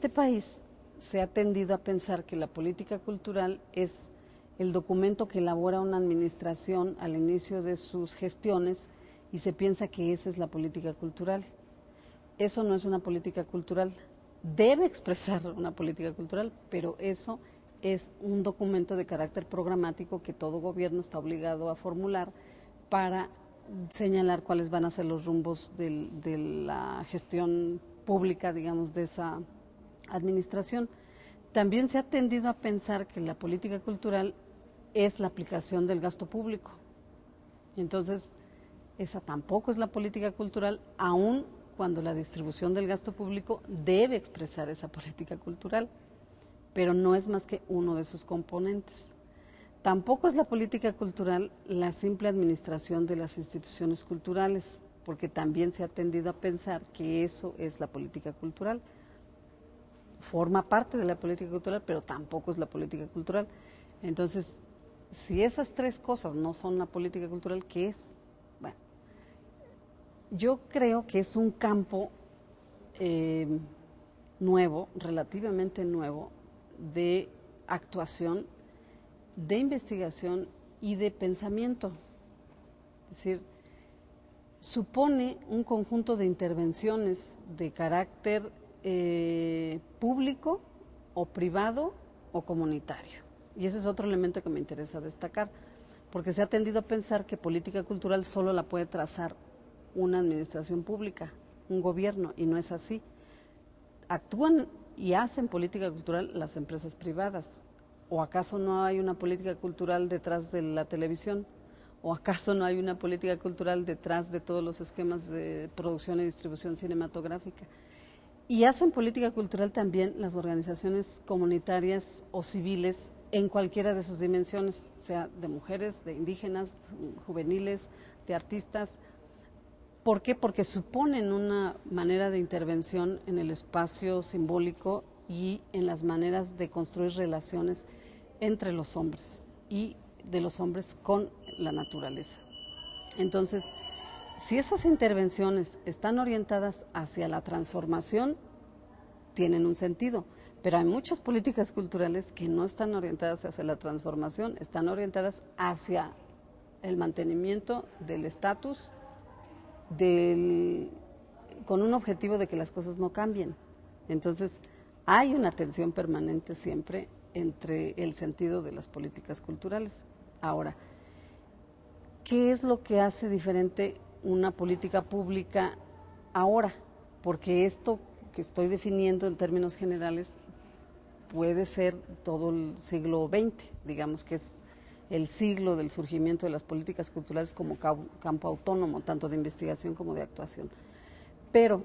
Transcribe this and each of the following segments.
este país se ha tendido a pensar que la política cultural es el documento que elabora una administración al inicio de sus gestiones y se piensa que esa es la política cultural. Eso no es una política cultural. Debe expresar una política cultural, pero eso es un documento de carácter programático que todo gobierno está obligado a formular para señalar cuáles van a ser los rumbos de la gestión pública, digamos, de esa administración. También se ha tendido a pensar que la política cultural es la aplicación del gasto público. Entonces, esa tampoco es la política cultural, aun cuando la distribución del gasto público debe expresar esa política cultural, pero no es más que uno de sus componentes. Tampoco es la política cultural la simple administración de las instituciones culturales, porque también se ha tendido a pensar que eso es la política cultural. Forma parte de la política cultural, pero tampoco es la política cultural. Entonces, si esas tres cosas no son la política cultural, ¿qué es? Bueno, yo creo que es un campo nuevo, relativamente nuevo, de actuación, de investigación y de pensamiento. Es decir, supone un conjunto de intervenciones de carácter público o privado o comunitario. Y ese es otro elemento que me interesa destacar, porque se ha tendido a pensar que política cultural solo la puede trazar una administración pública, un gobierno, y no es así. Actúan y hacen política cultural las empresas privadas. ¿O acaso no hay una política cultural detrás de la televisión? ¿O acaso no hay una política cultural detrás de todos los esquemas de producción y distribución cinematográfica? Y hacen política cultural también las organizaciones comunitarias o civiles en cualquiera de sus dimensiones, sea de mujeres, de indígenas, juveniles, de artistas. ¿Por qué? Porque suponen una manera de intervención en el espacio simbólico y en las maneras de construir relaciones entre los hombres y de los hombres con la naturaleza. Entonces, si esas intervenciones están orientadas hacia la transformación, tienen un sentido, pero hay muchas políticas culturales que no están orientadas hacia la transformación, están orientadas hacia el mantenimiento del estatus, con un objetivo de que las cosas no cambien. Entonces, hay una tensión permanente siempre entre el sentido de las políticas culturales. Ahora, ¿qué es lo que hace diferente una política pública ahora? Porque esto que estoy definiendo en términos generales puede ser todo el siglo XX, digamos que es el siglo del surgimiento de las políticas culturales como campo autónomo, tanto de investigación como de actuación. Pero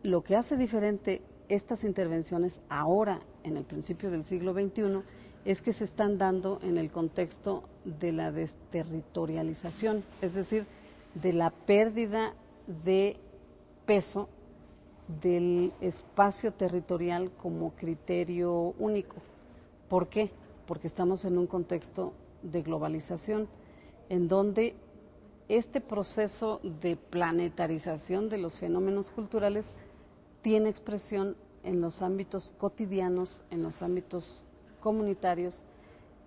lo que hace diferente estas intervenciones ahora, en el principio del siglo XXI, es que se están dando en el contexto de la desterritorialización, es decir, de la pérdida de peso del espacio territorial como criterio único. ¿Por qué? Porque estamos en un contexto de globalización, en donde este proceso de planetarización de los fenómenos culturales tiene expresión en los ámbitos cotidianos, en los ámbitos comunitarios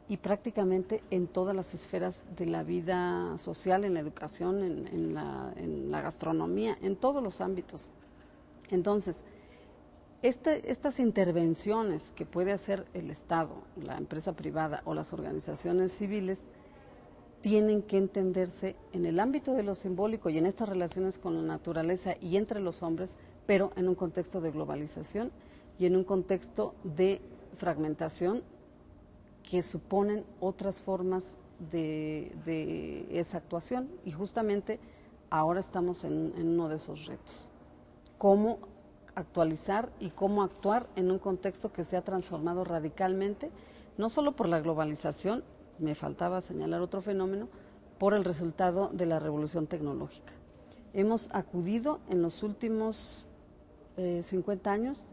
y prácticamente en todas las esferas de la vida social, en la educación, en la gastronomía, en todos los ámbitos. Entonces, estas intervenciones que puede hacer el Estado, la empresa privada o las organizaciones civiles tienen que entenderse en el ámbito de lo simbólico y en estas relaciones con la naturaleza y entre los hombres, pero en un contexto de globalización y en un contexto de fragmentación que suponen otras formas de esa actuación. Y justamente ahora estamos en uno de esos retos. ¿Cómo actualizar y cómo actuar en un contexto que se ha transformado radicalmente, no solo por la globalización, me faltaba señalar otro fenómeno, por el resultado de la revolución tecnológica? Hemos acudido en los últimos 50 años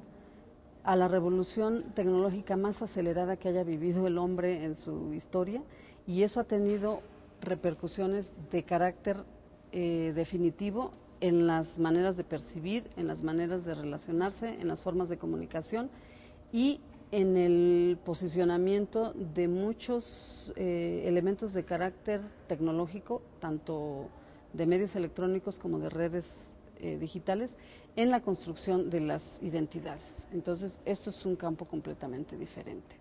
a la revolución tecnológica más acelerada que haya vivido el hombre en su historia, y eso ha tenido repercusiones de carácter definitivo en las maneras de percibir, en las maneras de relacionarse, en las formas de comunicación y en el posicionamiento de muchos elementos de carácter tecnológico, tanto de medios electrónicos como de redes digitales, en la construcción de las identidades. Entonces, esto es un campo completamente diferente.